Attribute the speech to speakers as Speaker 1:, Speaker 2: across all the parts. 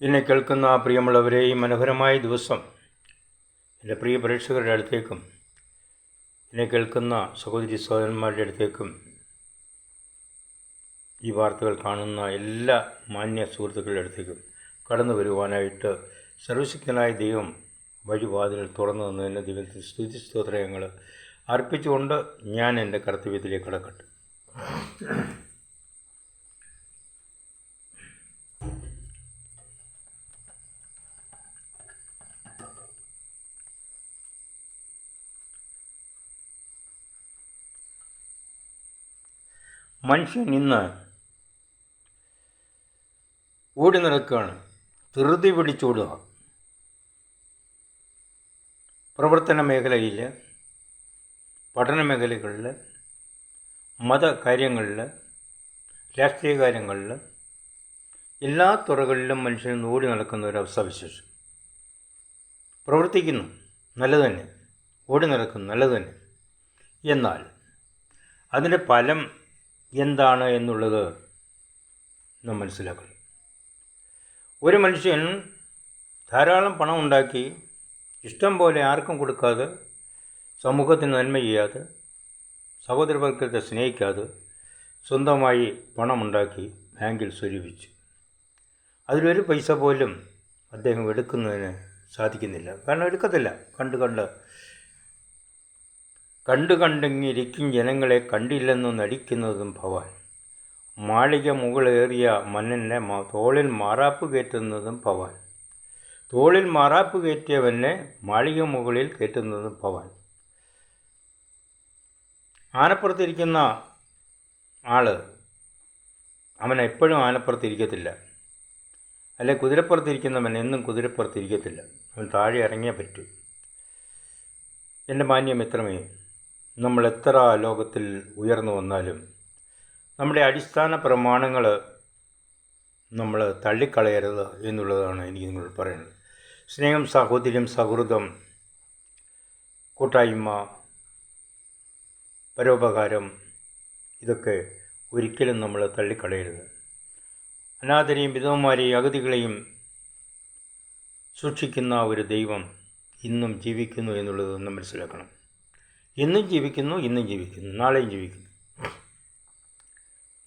Speaker 1: എന്നെ കേൾക്കുന്ന പ്രിയമുള്ളവരെ, ഈ മനോഹരമായ ദിവസം എൻ്റെ പ്രിയ പ്രേക്ഷകരുടെ അടുത്തേക്കും എന്നെ കേൾക്കുന്ന സഹോദരി സഹോദരന്മാരുടെ അടുത്തേക്കും ഈ വാർത്തകൾ കാണുന്ന എല്ലാ മാന്യ സുഹൃത്തുക്കളുടെ അടുത്തേക്കും കടന്നു വരുവാനായിട്ട് സർവശക്തനായ ദൈവം വഴിവാതിൽ തുറന്നു തന്നതിന് ദൈവത്തിൽ സ്തുതി സ്തോത്രങ്ങൾ അർപ്പിച്ചുകൊണ്ട് ഞാൻ എൻ്റെ കർത്തവ്യത്തിലേക്ക് കടക്കട്ടെ. മനുഷ്യൻ ഇന്ന് ഓടി നടക്കുകയാണ്, ധൃതി പിടിച്ചോടുക. പ്രവർത്തന മേഖലയിൽ, പഠന മേഖലകളിൽ, മതകാര്യങ്ങളിൽ, രാഷ്ട്രീയ കാര്യങ്ങളിൽ, എല്ലാ തുറകളിലും മനുഷ്യൻ ഓടി നടക്കുന്ന ഒരു അവസ്ഥാവിശേഷം. പ്രവർത്തിക്കുന്നു, നല്ലത് തന്നെ. ഓടി നടക്കുന്നു, നല്ലത് തന്നെ. എന്നാൽ അതിൻ്റെ ഫലം എന്താണ് എന്നുള്ളത് നാം മനസ്സിലാക്കണം. ഒരു മനുഷ്യൻ ധാരാളം പണം ഉണ്ടാക്കി ഇഷ്ടം പോലെ ആർക്കും കൊടുക്കാതെ, സമൂഹത്തിന് നന്മ ചെയ്യാതെ, സഹോദരവർഗത്തെ സ്നേഹിക്കാതെ സ്വന്തമായി പണമുണ്ടാക്കി ബാങ്കിൽ സ്വരൂപിച്ചു. അതിലൊരു പൈസ പോലും അദ്ദേഹം എടുക്കുന്നതിന് സാധിക്കുന്നില്ല. കാരണം എടുക്കത്തില്ല. കണ്ടിങ്ങിരിക്കും ജനങ്ങളെ കണ്ടില്ലെന്ന് നടിക്കുന്നതും ഭവാൻ. മാളിക മുകളേറിയ മന്നനെ തോളിൽ മാറാപ്പ് കയറ്റുന്നതും ഭവാൻ. തോളിൽ മാറാപ്പ് കയറ്റിയവനെ മാളിക മുകളിൽ കയറ്റുന്നതും ഭവാൻ. ആനപ്പുറത്തിരിക്കുന്ന ആൾ അവൻ എപ്പോഴും ആനപ്പുറത്തിരിക്കത്തില്ല. അല്ലെ കുതിരപ്പുറത്തിരിക്കുന്നവൻ എന്നും കുതിരപ്പുറത്തിരിക്കത്തില്ല. അവൻ താഴെ ഇറങ്ങിയേ പറ്റൂ. എൻ്റെ മാന്യമിത്രമേ, നമ്മൾ എത്ര ലോകത്തിൽ ഉയർന്നു വന്നാലും നമ്മുടെ അടിസ്ഥാന പ്രമാണങ്ങൾ നമ്മൾ തള്ളിക്കളയരുത് എന്നുള്ളതാണ് എനിക്ക് നിങ്ങളോട് പറയുന്നത്. സ്നേഹം, സാഹോദര്യം, സൗഹൃദം, കൂട്ടായ്മ, പരോപകാരം, ഇതൊക്കെ ഒരിക്കലും നമ്മൾ തള്ളിക്കളയരുത്. അനാഥരെയും വിധവന്മാരെയും അഗതികളെയും സൂക്ഷിക്കുന്ന ഒരു ദൈവം ഇന്നും ജീവിക്കുന്നു എന്നുള്ളത് നമ്മൾ മനസ്സിലാക്കണം. എന്നും ജീവിക്കുന്നു, ഇന്നും ജീവിക്കുന്നു, നാളെയും ജീവിക്കുന്നു.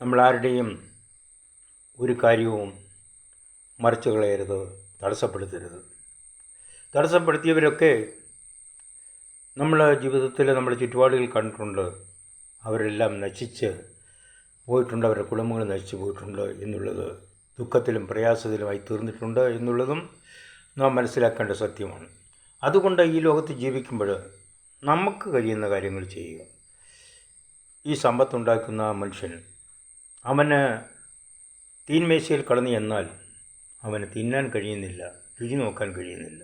Speaker 1: നമ്മളാരുടെയും ഒരു കാര്യവും മറിച്ചു കളയരുത്, തടസ്സപ്പെടുത്തരുത്. തടസ്സപ്പെടുത്തിയവരൊക്കെ നമ്മൾ ജീവിതത്തിൽ നമ്മുടെ ചുറ്റുപാടുകൾ കണ്ടിട്ടുണ്ട്. അവരെല്ലാം നശിച്ച് പോയിട്ടുണ്ട്, അവരുടെ കുടുംബങ്ങൾ നശിച്ചു പോയിട്ടുണ്ട് എന്നുള്ളത് ദുഃഖത്തിലും പ്രയാസത്തിലുമായി തീർന്നിട്ടുണ്ട് എന്നുള്ളതും നാം മനസ്സിലാക്കേണ്ട സത്യമാണ്. അതുകൊണ്ട് ഈ ലോകത്ത് ജീവിക്കുമ്പോൾ നമുക്ക് കഴിയുന്ന കാര്യങ്ങൾ ചെയ്യുക. ഈ സമ്പത്തുണ്ടാക്കുന്ന മനുഷ്യൻ അവന് തീന്മേശയിൽ കടന്നു ചെന്നാൽ അവന് തിന്നാൻ കഴിയുന്നില്ല, രുചി നോക്കാൻ കഴിയുന്നില്ല.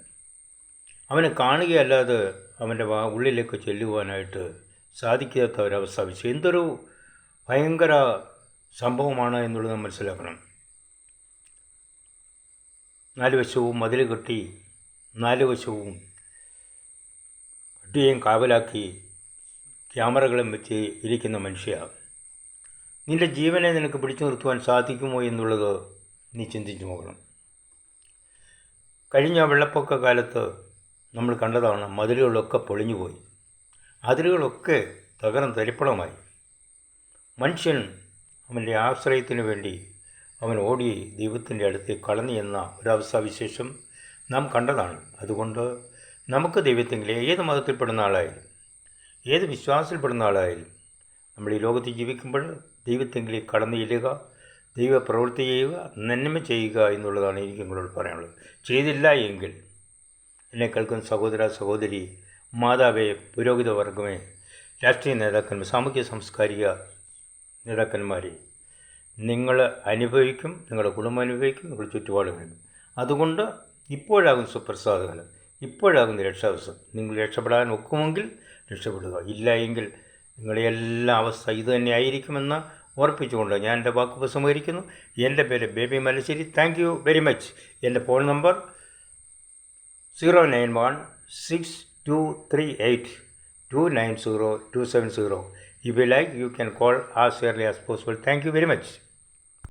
Speaker 1: അവന് കാണുകയല്ലാതെ അവൻ്റെ ഉള്ളിലേക്ക് ചെല്ലുവാനായിട്ട് സാധിക്കാത്ത ഒരവസ്ഥ വിഷയം. എന്തൊരു ഭയങ്കര സംഭവമാണ് എന്നുള്ളത് നാം മനസ്സിലാക്കണം. 4 വശവും മതിൽ കെട്ടി 4 വശവും പട്ടിയെയും കാവലാക്കി ക്യാമറകളും വെച്ച് ഇരിക്കുന്ന മനുഷ്യ, നിൻ്റെ ജീവനെ നിനക്ക് പിടിച്ചു നിർത്തുവാൻ സാധിക്കുമോ എന്നുള്ളത് നീ ചിന്തിച്ചു നോക്കണം. കഴിഞ്ഞ വെള്ളപ്പൊക്ക കാലത്ത് നമ്മൾ കണ്ടതാണ്. മതിലുകളൊക്കെ പൊളിഞ്ഞുപോയി, അതിരുകളൊക്കെ തകർന്ന് തരിപ്പണമായി. മനുഷ്യൻ അവൻ്റെ ആശ്രയത്തിന് വേണ്ടി അവൻ ഓടി ദൈവത്തിൻ്റെ അടുത്ത് കളഞ്ഞു എന്ന ഒരവസ്ഥാവിശേഷം നാം കണ്ടതാണ്. അതുകൊണ്ട് നമുക്ക് ദൈവത്തെങ്കിൽ ഏത് മതത്തിൽപ്പെടുന്ന ആളായാലും, ഏത് വിശ്വാസത്തിൽപ്പെടുന്ന ആളായാലും, നമ്മൾ ഈ ലോകത്ത് ജീവിക്കുമ്പോൾ ദൈവത്തെങ്കിൽ കടന്നു ചെല്ലുക, ദൈവപ്രവൃത്തി ചെയ്യുക, നന്മ ചെയ്യുക എന്നുള്ളതാണ് എനിക്ക് നിങ്ങളോട് പറയാനുള്ളത്. ചെയ്തില്ല എങ്കിൽ എന്നെ കേൾക്കുന്ന സഹോദര സഹോദരി, മാതാവേ, പുരോഹിത വർഗമേ, രാഷ്ട്രീയ നേതാക്കന്മാർ, സാമൂഹ്യ സാംസ്കാരിക നേതാക്കന്മാരെ, നിങ്ങൾ അനുഭവിക്കും, നിങ്ങളുടെ കുടുംബം അനുഭവിക്കും, നിങ്ങളുടെ ചുറ്റുപാടുകളും. അതുകൊണ്ട് ഇപ്പോഴാകും സുപ്രസാദങ്ങൾ, ഇപ്പോഴാകുന്ന രക്ഷാവസ്ഥ. നിങ്ങൾ രക്ഷപ്പെടാൻ ഒക്കുമെങ്കിൽ രക്ഷപ്പെടുക, ഇല്ല എങ്കിൽ നിങ്ങളുടെ എല്ലാ അവസ്ഥ ഇത് തന്നെ ആയിരിക്കുമെന്ന് ഓർപ്പിച്ചുകൊണ്ട് ഞാൻ എൻ്റെ വാക്ക് ഉപസംഹരിക്കുന്നു. എൻ്റെ പേര് baby Malassery. Thank you very much. എൻ്റെ phone number 0916238290270. If you like, you can call as early as possible. Thank you very much.